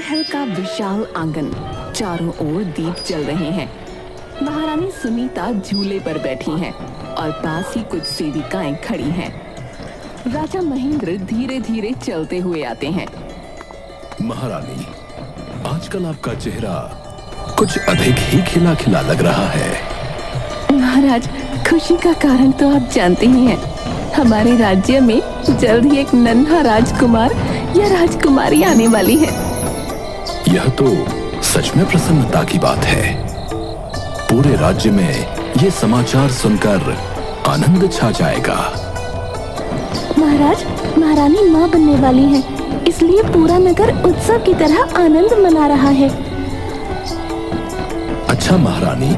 महल का विशाल आंगन, चारों ओर दीप जल रहे हैं। महारानी सुनीता झूले पर बैठी हैं और पास ही कुछ सेविकाएं खड़ी हैं। राजा महेंद्र धीरे धीरे चलते हुए आते हैं। महारानी, आजकल आपका चेहरा कुछ अधिक ही खिला खिला लग रहा है। महाराज, खुशी का कारण तो आप जानते ही हैं। हमारे राज्य में जल्द ही एक नन्हा राजकुमार या राजकुमारी आने वाली है। यह तो सच में प्रसन्नता की बात है। पूरे राज्य में ये समाचार सुनकर आनंद छा जाएगा। महाराज, महारानी माँ बनने वाली है, इसलिए पूरा नगर उत्सव की तरह आनंद मना रहा है। अच्छा महारानी,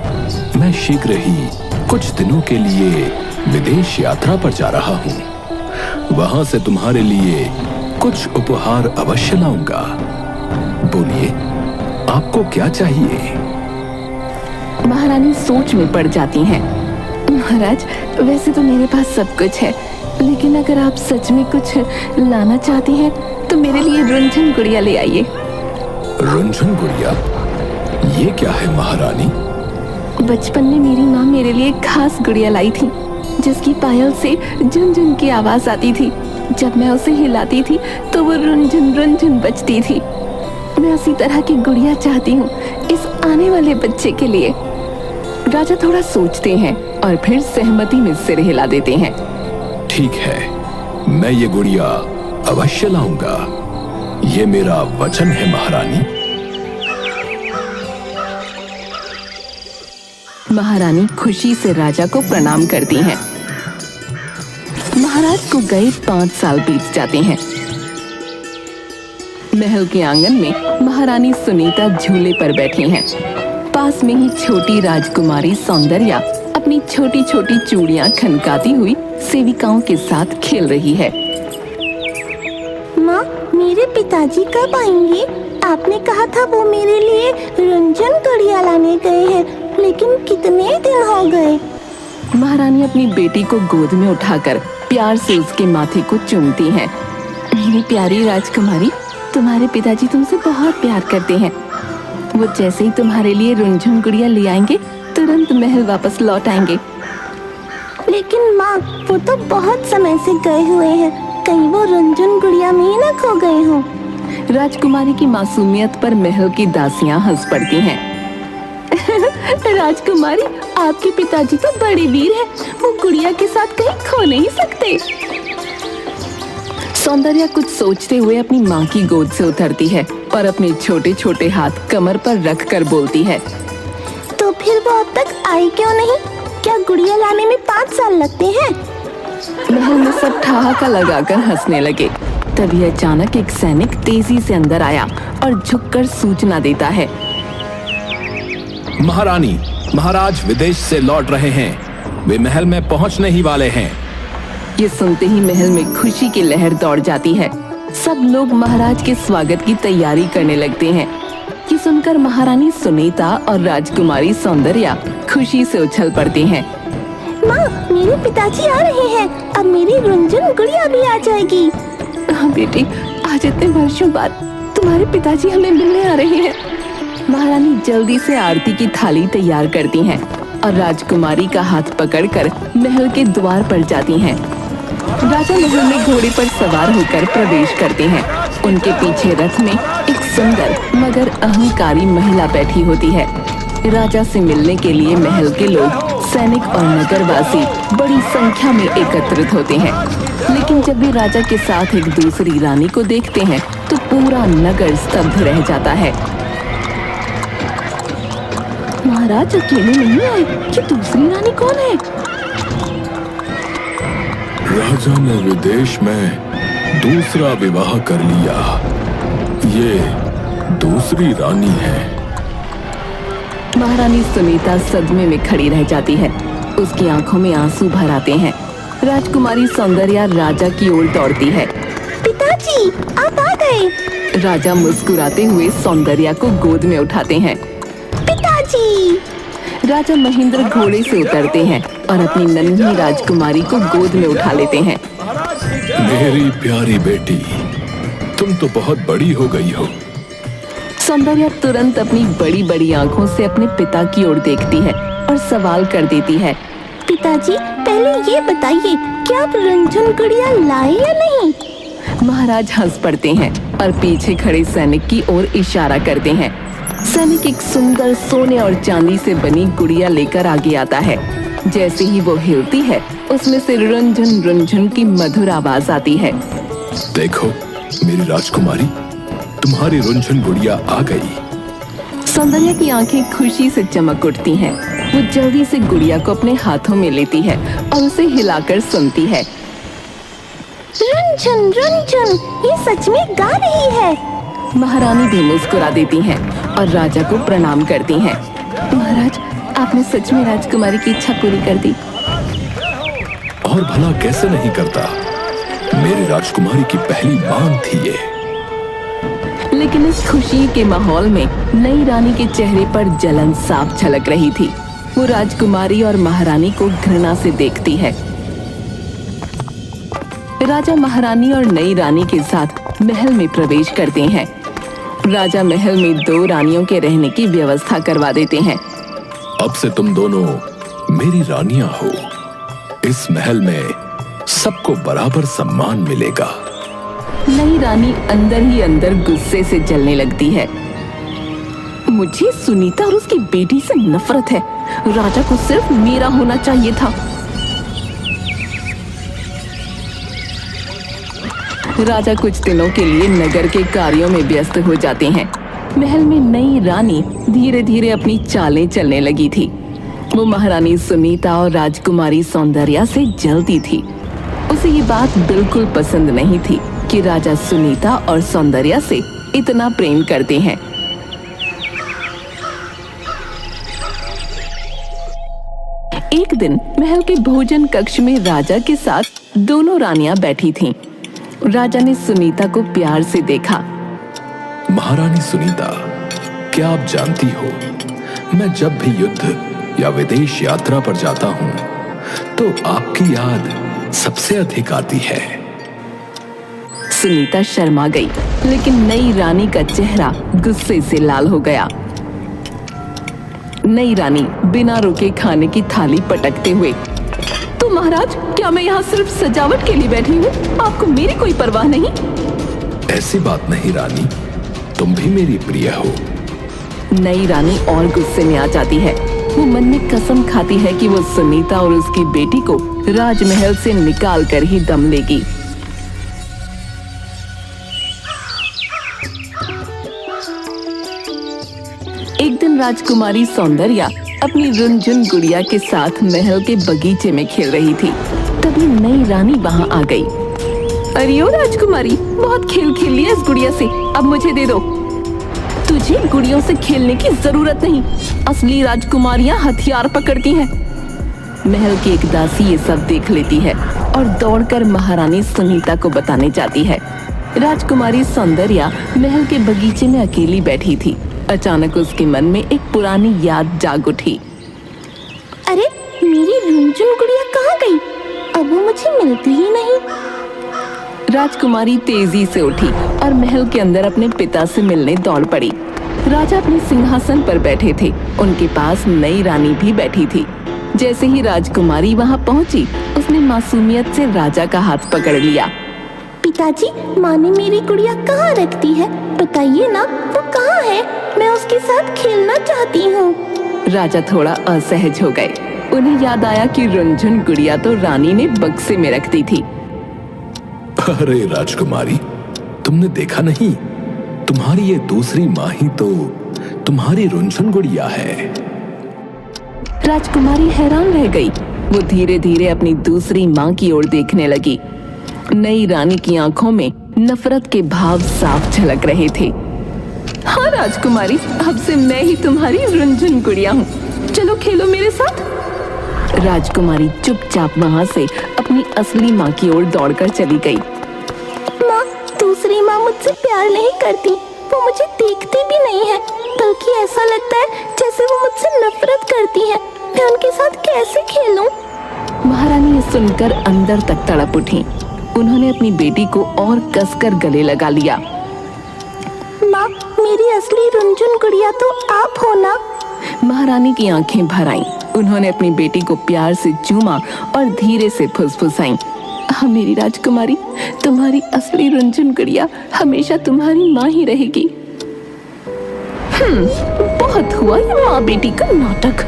मैं शीघ्र ही कुछ दिनों के लिए विदेश यात्रा पर जा रहा हूँ। वहां से तुम्हारे लिए कुछ उपहार अवश्य लाऊंगा। बोलिए, आपको क्या चाहिए? महारानी सोच में पड़ जाती हैं। महाराज, वैसे तो मेरे पास सब कुछ है, लेकिन अगर आप सच में कुछ लाना चाहती हैं तो मेरे लिए रुंझन गुड़िया ले आइए। रुंझन गुड़िया? ये क्या है महारानी? बचपन में मेरी माँ मेरे लिए एक खास गुड़िया लाई थी, जिसकी पायल से झुनझुन की आवाज आती थी। जब मैं उसे हिलाती थी तो वो रुंझुन रुंझुन बजती थी। मैं उसी तरह की गुड़िया चाहती हूँ इस आने वाले बच्चे के लिए। राजा थोड़ा सोचते हैं और फिर सहमति में सिर हिला देते हैं। ठीक है, मैं ये गुड़िया अवश्य लाऊंगा। ये मेरा वचन है महारानी। महारानी खुशी से राजा को प्रणाम करती हैं। महाराज को गए 5 साल बीत जाते हैं। महल के आंगन में महारानी सुनीता झूले पर बैठी हैं। पास में ही छोटी राजकुमारी सौंदर्या अपनी छोटी छोटी चूड़ियां खनकाती हुई सेविकाओं के साथ खेल रही है। माँ, मेरे पिताजी कब आएंगे? आपने कहा था वो मेरे लिए रुंझन गुड़िया लाने गए हैं, लेकिन कितने दिन हो गए। महारानी अपनी बेटी को गोद में उठाकर प्यार से उसके माथे को चूमती हैं। मेरी प्यारी राजकुमारी, तुम्हारे पिताजी तुमसे बहुत प्यार करते हैं। वो जैसे ही तुम्हारे लिए रुंझुन गुड़िया ले आएंगे, तुरंत महल वापस लौट आएंगे। लेकिन माँ, वो तो बहुत समय से गए हुए हैं, कहीं वो रुंझुन गुड़िया में ही न खो गए हों। राजकुमारी की मासूमियत पर महल की दासियां हंस पड़ती हैं। राजकुमारी, आपके पिताजी तो बड़े वीर हैं, वो गुड़िया के साथ कहीं खो नहीं सकते। सौंदर्या कुछ सोचते हुए अपनी माँ की गोद से उतरती है और अपने छोटे छोटे हाथ कमर पर रख कर बोलती है, तो फिर वो अब तक आई क्यों नहीं? क्या गुड़िया लाने में 5 साल लगते हैं? महल में सब ठहाका लगाकर हंसने लगे। तभी अचानक एक सैनिक तेजी से अंदर आया और झुककर सूचना देता है। महारानी, महाराज विदेश से लौट रहे हैं। वे महल में पहुंचने ही वाले हैं। ये सुनते ही महल में खुशी की लहर दौड़ जाती है। सब लोग महाराज के स्वागत की तैयारी करने लगते हैं। ये सुनकर महारानी सुनीता और राजकुमारी सौंदर्या खुशी से उछल पड़ती हैं। माँ, मेरे पिताजी आ रहे हैं, अब मेरी रुंझुन गुड़िया भी आ जाएगी। हाँ बेटी, आज इतने वर्षों बाद तुम्हारे पिताजी हमें मिलने आ रहे हैं। महारानी जल्दी से आरती की थाली तैयार करती हैं और राजकुमारी का हाथ पकड़कर महल के द्वार पर जाती हैं। राजा महल में घोड़े पर सवार होकर प्रवेश करते हैं। उनके पीछे रथ में एक सुंदर मगर अहंकारी महिला बैठी होती है। राजा से मिलने के लिए महल के लोग, सैनिक और नगरवासी बड़ी संख्या में एकत्रित होते हैं। लेकिन जब भी राजा के साथ एक दूसरी रानी को देखते हैं तो पूरा नगर स्तब्ध रह जाता है। महाराज अकेले नहीं आए, कि दूसरी रानी कौन है? राजा ने विदेश में दूसरा विवाह कर लिया। ये दूसरी रानी है। महारानी सुनीता सदमे में खड़ी रह जाती है। उसकी आंखों में आंसू भर आते हैं। राजकुमारी सौंदर्या राजा की ओर दौड़ती है। पिताजी, आप आ गए। राजा मुस्कुराते हुए सौंदर्या को गोद में उठाते हैं। पिताजी! राजा महेंद्र घोड़े से उतरते हैं और अपनी नन्ही राजकुमारी को गोद में उठा लेते हैं। मेरी प्यारी बेटी, तुम तो बहुत बड़ी हो गई हो। सौंदर्या तुरंत अपनी बड़ी बड़ी आंखों से अपने पिता की ओर देखती है और सवाल कर देती है। पिताजी, पहले ये बताइए कि आप रंजन गुड़िया लाए या नहीं? महाराज हंस पड़ते हैं और पीछे खड़े सैनिक की ओर इशारा करते हैं। सैनिक एक सुंदर सोने और चांदी से बनी गुड़िया लेकर आगे आता है। जैसे ही वो हिलती है, उसमें से रुंझुन रुंझुन की मधुर आवाज आती है। देखो मेरी राजकुमारी, तुम्हारी रुंझुन गुड़िया आ गई। सौंदर्या की आंखें खुशी से चमक उठती हैं। वो जल्दी से गुड़िया को अपने हाथों में लेती है और उसे हिलाकर सुनती है। रुंझुन रुंझुन, ये सच में गा रही है। महारानी भी मुस्कुरा देती हैं और राजा को प्रणाम करती हैं। महाराज, आपने सच में राजकुमारी की इच्छा पूरी कर दी। और भला कैसे नहीं करता, मेरी राजकुमारी की पहली मांग थी ये। लेकिन इस खुशी के माहौल में नई रानी के चेहरे पर जलन साफ झलक रही थी। वो राजकुमारी और महारानी को घृणा से देखती है। राजा महारानी और नई रानी के साथ महल में प्रवेश करते हैं। राजा महल में 2 रानियों के रहने की व्यवस्था करवा देते हैं। अब से तुम दोनों मेरी रानियां हो। इस महल में सबको बराबर सम्मान मिलेगा। नई रानी अंदर ही अंदर गुस्से से जलने लगती है। मुझे सुनीता और उसकी बेटी से नफरत है। राजा को सिर्फ मेरा होना चाहिए था। राजा कुछ दिनों के लिए नगर के कार्यों में व्यस्त हो जाते हैं। महल में नई रानी धीरे धीरे अपनी चालें चलने लगी थी। वो महारानी सुनीता और राजकुमारी सौंदर्या से जलती थी। उसे ये बात बिल्कुल पसंद नहीं थी कि राजा सुनीता और सौंदर्या से इतना प्रेम करते हैं। एक दिन महल के भोजन कक्ष में राजा के साथ दोनों रानियां बैठी थीं। राजा ने सुनीता को प्यार से देखा। महारानी सुनीता, क्या आप जानती हो, मैं जब भी युद्ध या विदेश यात्रा पर जाता हूँ तो आपकी याद सबसे अधिक आती है। सुनीता शर्मा गई, लेकिन नई रानी का चेहरा गुस्से से लाल हो गया। नई रानी बिना रुके खाने की थाली पटकते हुए, तो महाराज, क्या मैं यहाँ सिर्फ सजावट के लिए बैठी हूँ? आपको मेरी कोई परवाह नहीं? ऐसी बात नहीं रानी, तुम भी मेरी प्रिय हो। नई रानी और गुस्से में आ जाती है। वो मन में कसम खाती है कि वो सुनीता और उसकी बेटी को राजमहल से निकाल कर ही दम लेगी। एक दिन राजकुमारी सौंदर्या अपनी रुंझुन गुड़िया के साथ महल के बगीचे में खेल रही थी। तभी नई रानी वहां आ गई। अरे ओ राजकुमारी, बहुत खेल खेल लिया इस गुड़िया से, अब मुझे दे दो। तुझे गुड़ियों से खेलने की जरूरत नहीं। असली राजकुमारियां हथियार पकड़ती हैं। महल की एक दासी ये सब देख लेती है और दौड़कर महारानी सुनीता को बताने जाती है। राजकुमारी सौंदर्या महल के बगीचे में अकेली बैठी थी। अचानक उसके मन में एक पुरानी याद जाग उठी। अरे, मेरी रुंझुन गुड़िया कहाँ गई? अब वो मुझे मिलती ही नहीं। राजकुमारी तेजी से उठी और महल के अंदर अपने पिता से मिलने दौड़ पड़ी। राजा अपने सिंहासन पर बैठे थे। उनके पास नई रानी भी बैठी थी। जैसे ही राजकुमारी वहां पहुंची, उसने मासूमियत से राजा का हाथ पकड़ लिया। पिताजी, माँ ने मेरी गुड़िया कहाँ रखती है? बताइए ना, वो कहाँ है? मैं उसके साथ खेलना चाहती हूँ। राजा थोड़ा असहज हो गए। उन्हें याद आया कि रुंझुन गुड़िया तो रानी ने बक्से में रख दी थी। अरे राजकुमारी, तुमने देखा नहीं, तुम्हारी ये दूसरी माँ ही तो तुम्हारी रुंझुन गुड़िया है। राजकुमारी हैरान रह गई। वो धीरे धीरे अपनी दूसरी माँ की ओर देखने लगी। नई रानी की आंखों में नफरत के भाव साफ झलक रहे थे। हाँ राजकुमारी, अब से मैं ही तुम्हारी रुंझुन गुड़िया हूँ। चलो खेलो मेरे साथ। राजकुमारी चुपचाप वहां से अपनी असली माँ की ओर दौड़कर चली गई। माँ, दूसरी माँ मुझसे प्यार नहीं करती। वो मुझे देखती भी नहीं है, बल्कि ऐसा लगता है जैसे वो मुझसे नफरत करती है। मैं उनके साथ कैसे खेलूं? महारानी ये सुनकर अंदर तक तड़प उठी। उन्होंने अपनी बेटी को और कसकर गले लगा लिया। माँ, मेरी असली रुनझुन गुड़िया तो आप हो ना? महारानी की आंखें भर आईं। उन्होंने अपनी बेटी को प्यार से चूमा और धीरे से फुसफुसाई, हाँ मेरी राजकुमारी, तुम्हारी असली रुनझुन गुड़िया हमेशा तुम्हारी माँ ही रहेगी। बहुत हुआ ये माँ बेटी का नाटक।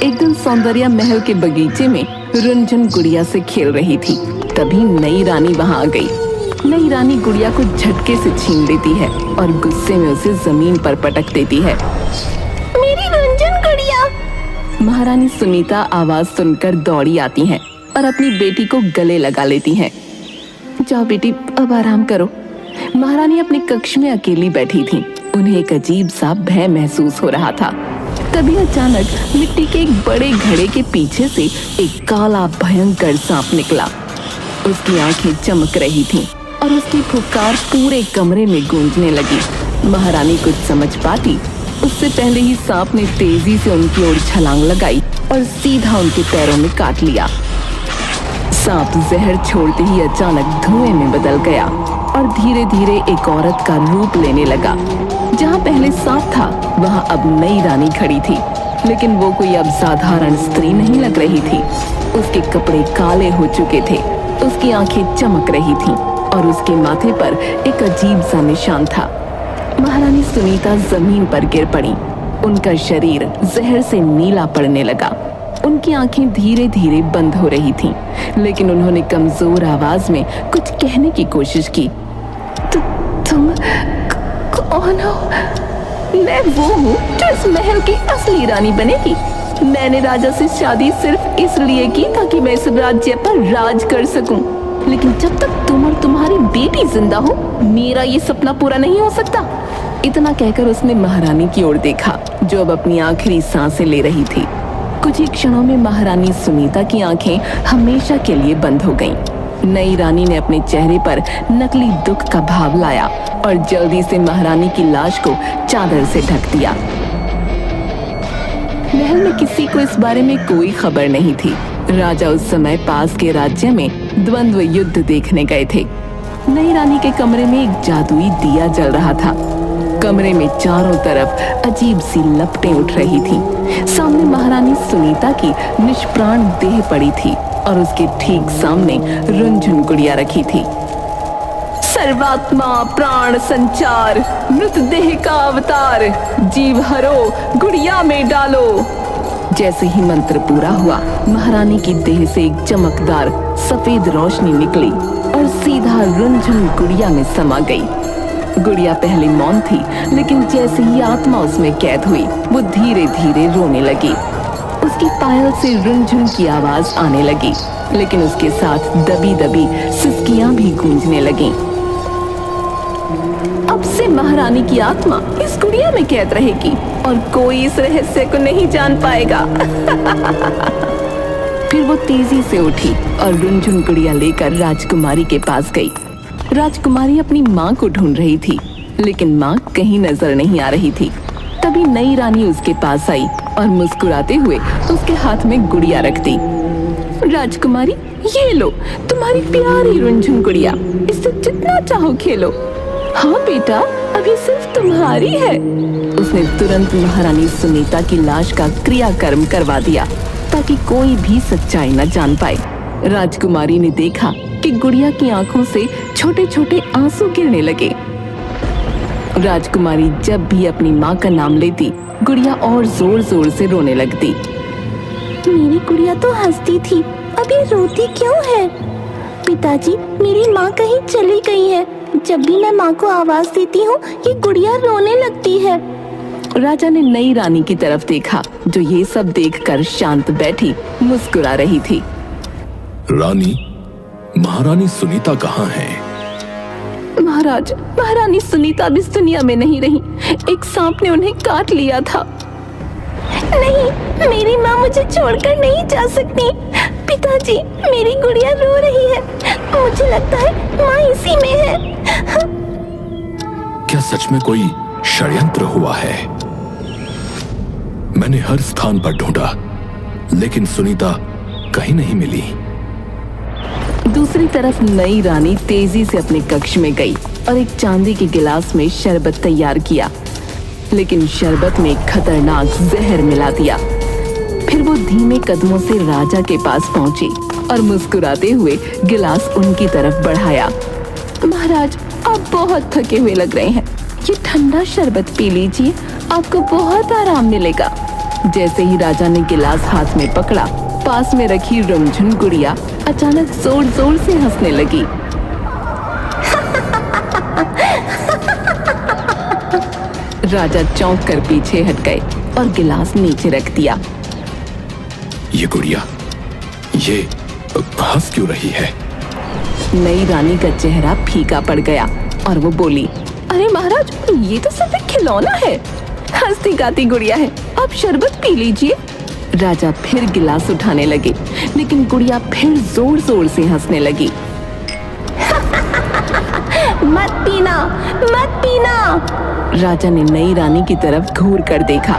एक दिन सौंदर्या महल के बगीचे में रुनझुन गुड़िया से खेल रही थी। तभी नई रानी वहां आ गई। नई रानी गुड़िया को झटके से छीन लेती है और गुस्से में उसे जमीन पर पटक देती है। मेरी रुनझुन गुड़िया! महारानी सुनीता आवाज सुनकर दौड़ी आती हैं और अपनी बेटी को गले लगा लेती हैं। जाओ बेटी, अब आराम करो। महारानी अपने कक्ष में अकेली बैठी थी। उन्हें एक अजीब सा भय महसूस हो रहा था। तभी अचानक मिट्टी के एक बड़े घड़े के पीछे से एक काला भयंकर सांप निकला। उसकी आंखें चमक रही थीं और उसकी फुफकार पूरे कमरे में गूंजने लगी। महारानी कुछ समझ पाती उससे पहले ही सांप ने तेजी से उनकी ओर छलांग लगाई और सीधा उनके पैरों में काट लिया। सांप जहर छोड़ते ही अचानक धुएं में बदल गया और धीरे धीरे एक औरत का रूप लेने लगा। जहाँ पहले सांप था वहाँ अब नई रानी खड़ी थी, लेकिन वो कोई अब साधारण स्त्री नहीं लग रही थी। उसके कपड़े काले हो चुके थे, उसकी आंखें चमक रही थीं और उसके माथे पर एक अजीब सा निशान था। महारानी सुनीता जमीन पर गिर पड़ी। उनका शरीर जहर से नीला पड़ने लगा। उनकी आंखें धीरे धीरे बंद हो रही थीं, लेकिन उन्होंने कमजोर आवाज में कुछ कहने की कोशिश की। तुम कौन हो? मैं वो हूँ जो इस महल की असली रानी बनेगी। मैंने राजा से शादी सिर्फ इसलिए की ताकि मैं इस राज्य पर राज कर सकूं। लेकिन जब तक तुम और तुम्हारी बेटी जिंदा हो, मेरा ये सपना पूरा नहीं हो सकता। इतना कहकर उसने महारानी की ओर देखा, जो अब अपनी आखिरी सांसें ले रही थी। कुछ ही क्षणों में महारानी सुनीता की आंखें हमेशा के लिए बंद हो गईं। नई रानी ने अपने चेहरे पर नकली दुख का भाव लाया और जल्दी से महारानी की लाश को चादर से ढक दिया। महल में किसी को इस बारे में कोई खबर नहीं थी। राजा उस समय पास के राज्य में द्वंद्व युद्ध देखने गए थे। नई रानी के कमरे में एक जादुई दिया जल रहा था। कमरे में चारों तरफ अजीब सी लपटें उठ रही थीं। सामने महारानी सुनीता की निष्प्राण देह पड़ी थी और उसके ठीक सामने रुनझुन गुड़िया रखी थी। सर्वात्मा प्राण संचार, मृतदेह का अवतार, जीव हरो गुड़िया में डालो। जैसे ही मंत्र पूरा हुआ, महारानी की देह से एक चमकदार सफेद रोशनी निकली और सीधा रुनझुन गुड़िया में समा गई। गुड़िया पहले मौन थी, लेकिन जैसे ही आत्मा उसमें कैद हुई, वो धीरे धीरे रोने लगी। उसकी पायल से रुनझुन की आवाज आने लगी, लेकिन उसके साथ दबी दबी सिसकियां भी गूंजने लगीं। अब से महारानी की आत्मा इस गुड़िया में कैद रहेगी और कोई इस रहस्य को नहीं जान पाएगा। फिर वो तेजी से उठी और रुनझुन गुड़िया लेकर राजकुमारी के पास गई। राजकुमारी अपनी माँ को ढूंढ रही थी, लेकिन माँ कहीं नजर नहीं आ रही थी। तभी नई रानी उसके पास आई और मुस्कुराते हुए उसके हाथ में गुड़िया रख दी। राजकुमारी, ये लो तुम्हारी प्यारी रुनझुन गुड़िया, इससे जितना चाहो खेलो। हाँ बेटा, अभी सिर्फ तुम्हारी है। उसने तुरंत महारानी सुनीता की लाश का क्रियाकर्म करवा दिया ताकि कोई भी सच्चाई न जान पाए। राजकुमारी ने देखा कि गुड़िया की आंखों से छोटे छोटे आंसू गिरने लगे। राजकुमारी जब भी अपनी माँ का नाम लेती, गुड़िया और जोर जोर से रोने लगती। मेरी गुड़िया तो हंसती थी, अभी रोती क्यों है? पिताजी, मेरी माँ कहीं चली गई है। जब भी मैं माँ को आवाज देती हूँ, ये गुड़िया रोने लगती है। राजा ने नई रानी की तरफ देखा, जो ये सब देखकर शांत बैठी मुस्कुरा रही थी। रानी, महारानी सुनीता कहाँ है? महाराज, महारानी सुनीता अब इस दुनिया में नहीं रही। एक सांप ने उन्हें काट लिया था। नहीं, मेरी माँ मुझे छोड़कर नहीं जा सकती। पिताजी, मेरी गुड़िया रो रही है। मुझे लगता है माँ इसी में है। क्या सच में कोई षड्यंत्र हुआ है? मैंने हर स्थान पर ढूंढा, लेकिन सुनीता कहीं नहीं मिली। दूसरी तरफ नई रानी तेजी से अपने कक्ष में गई और एक चांदी के गिलास में शरबत तैयार किया, लेकिन शरबत में खतरनाक जहर मिला दिया। फिर वो धीमे कदमों से राजा के पास पहुंची और मुस्कुराते हुए गिलास उनकी तरफ बढ़ाया। महाराज, आप बहुत थके हुए लग रहे हैं, ये ठंडा शरबत पी लीजिए, आपको बहुत आराम मिलेगा। जैसे ही राजा ने गिलास हाथ में पकड़ा, पास में रखी रुमझुन गुड़िया अचानक जोर जोर से हंसने लगी। राजा चौंक कर पीछे हट गए और गिलास नीचे रख दिया। ये गुड़िया, ये हंस क्यों रही है? नई रानी का चेहरा फीका पड़ गया और वो बोली, अरे महाराज, ये तो सिर्फ एक खिलौना है, हंसती गाती गुड़िया है, आप शरबत पी लीजिए। राजा फिर गिलास उठाने लगे, लेकिन गुड़िया फिर जोर जोर से हंसने लगी। मत पीना, मत पीना। राजा ने नई रानी की तरफ घूर कर देखा।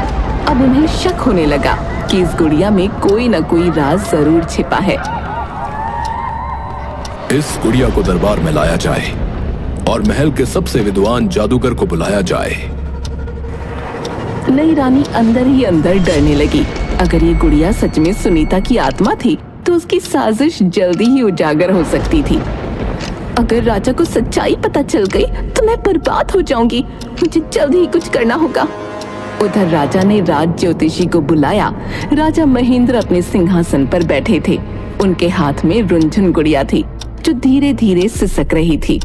अब उन्हें शक होने लगा कि इस गुड़िया में कोई न कोई राज जरूर छिपा है। इस गुड़िया को दरबार में लाया जाए और महल के सबसे विद्वान जादूगर को बुलाया जाए। नई रानी अंदर ही अंदर डरने लगी। अगर ये गुड़िया सच में सुनीता की आत्मा थी तो उसकी साजिश जल्दी ही उजागर हो सकती थी। अगर राजा को सच्चाई पता चल गई तो मैं बर्बाद हो जाऊंगी, मुझे जल्दी ही कुछ करना होगा। उधर राजा ने राज ज्योतिषी को बुलाया। राजा महेंद्र अपने सिंहासन पर बैठे थे। उनके हाथ में रुंझुन गुड़िया थी जो धीरे धीरे सिसक रही थी।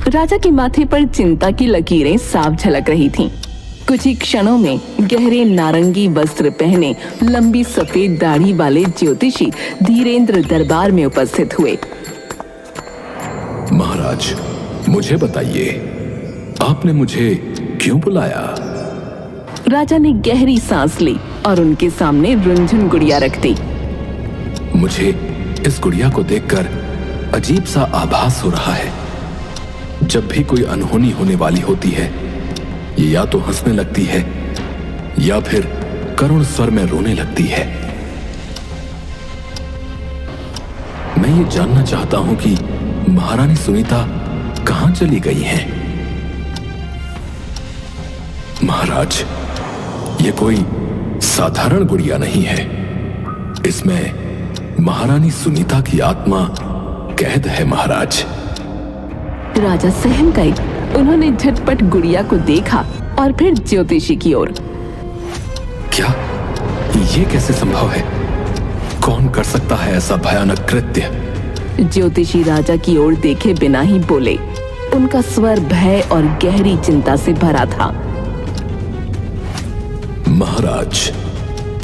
राजा के माथे पर चिंता की लकीरें साफ झलक रही थीं। कुछ ही क्षणों में गहरे नारंगी वस्त्र पहने लंबी सफेद दाढ़ी वाले ज्योतिषी धीरेन्द्र दरबार में उपस्थित हुए। महाराज, मुझे बताइए, आपने मुझे क्यों बुलाया? राजा ने गहरी सांस ली और उनके सामने रुंझुन गुड़िया रख दी। मुझे इस गुड़िया को देखकर अजीब सा आभास हो रहा है। जब भी कोई अनहोनी होने वाली होती है, ये या तो हंसने लगती है या फिर करुण स्वर में रोने लगती है। मैं ये जानना चाहता हूं कि महारानी सुनीता कहां चली गई हैं? महाराज, ये कोई साधारण गुड़िया नहीं है। इसमें महारानी सुनीता की आत्मा कैद है महाराज। राजा सहम गए। उन्होंने झटपट गुड़िया को देखा और फिर ज्योतिषी की ओर। क्या ये कैसे संभव है? कौन कर सकता है ऐसा भयानक कृत्य? ज्योतिषी राजा की ओर देखे बिना ही बोले। उनका स्वर भय और गहरी चिंता से भरा था। महाराज,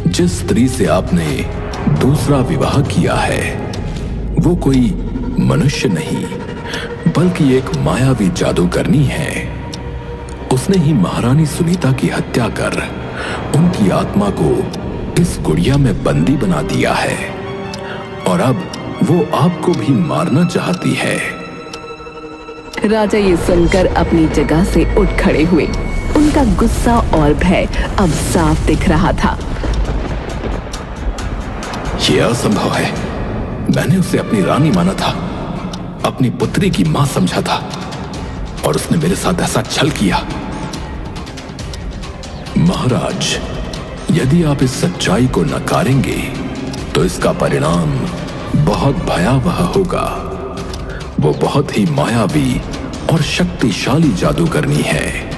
जिस स्त्री से आपने दूसरा विवाह किया है वो कोई मनुष्य नहीं बल्कि एक मायावी जादूगरनी है। उसने ही महारानी सुनीता की हत्या कर उनकी आत्मा को इस गुड़िया में बंदी बना दिया है और अब वो आपको भी मारना चाहती है। राजा ये सुनकर अपनी जगह से उठ खड़े हुए। उनका गुस्सा और भय अब साफ दिख रहा था। यह असंभव है। मैंने उसे अपनी रानी माना था, अपनी पुत्री की मां समझा था और उसने मेरे साथ ऐसा छल किया। महाराज, यदि आप इस सच्चाई को नकारेंगे तो इसका परिणाम बहुत भयावह होगा। वो बहुत ही मायावी और शक्तिशाली जादूगरनी है।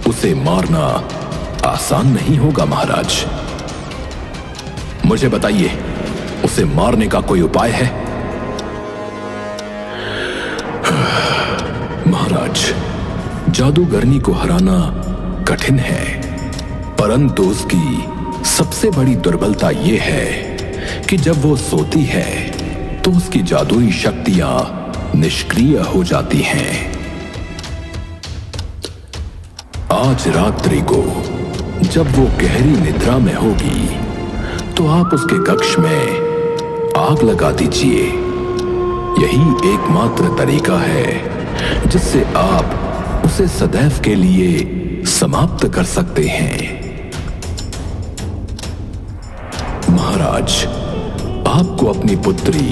उसे मारना आसान नहीं होगा महाराज। मुझे बताइए, उसे मारने का कोई उपाय है? महाराज, जादूगरनी को हराना कठिन है, परंतु उसकी सबसे बड़ी दुर्बलता यह है कि जब वो सोती है तो उसकी जादुई शक्तियां निष्क्रिय हो जाती हैं। आज रात्रि को जब वो गहरी निद्रा में होगी तो आप उसके कक्ष में आग लगा दीजिए। यही एकमात्र तरीका है जिससे आप उसे सदैव के लिए समाप्त कर सकते हैं। महाराज, आपको अपनी पुत्री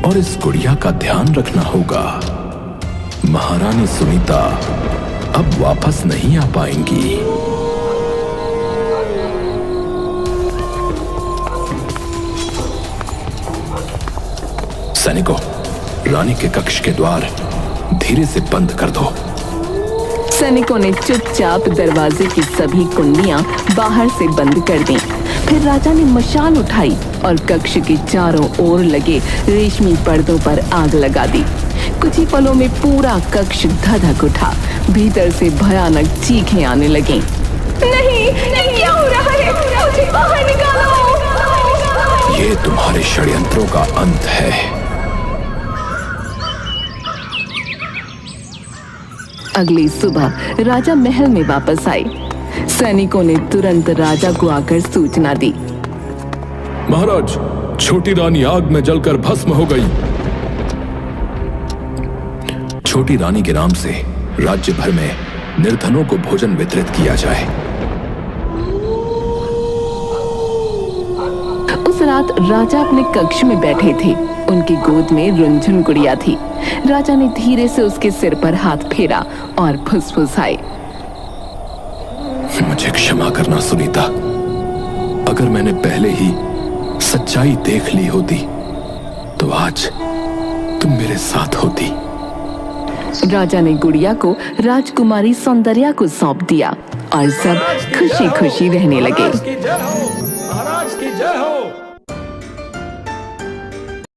और इस गुड़िया का ध्यान रखना होगा। महारानी सुनीता अब वापस नहीं आ पाएंगी। सैनिकों, रानी के कक्ष के द्वार धीरे से बंद कर दो। सैनिकों ने चुपचाप दरवाजे की सभी कुंडियां बाहर से बंद कर दी। फिर राजा ने मशाल उठाई और कक्ष के चारों ओर लगे रेशमी पर्दों पर आग लगा दी। कुछ ही पलों में पूरा कक्ष धधक उठा। भीतर से भयानक चीखें आने लगीं। नहीं, नहीं, क्या हो रहा है? मुझे बाहर निकालो! ये तुम्हारे षड्यंत्रों का अंत है। अगली सुबह राजा महल में वापस आए। सैनिकों ने तुरंत राजा को आकर सूचना दी। महाराज, छोटी रानी आग में जलकर भस्म हो गई। छोटी रानी के नाम से राज्य भर में निर्धनों को भोजन वितरित किया जाए। उस रात राजा अपने कक्ष में बैठे थे। उनकी गोद में रुनझुन गुड़िया थी। राजा ने धीरे से उसके सिर पर हाथ फेरा और फुसफुसाए। मुझे क्षमा करना सुनीता, अगर मैंने पहले ही सच्चाई देख ली होती तो आज तुम मेरे साथ होती। राजा ने गुड़िया को राजकुमारी सौंदर्या को सौंप दिया और सब खुशी खुशी रहने लगे। महाराज की जय हो।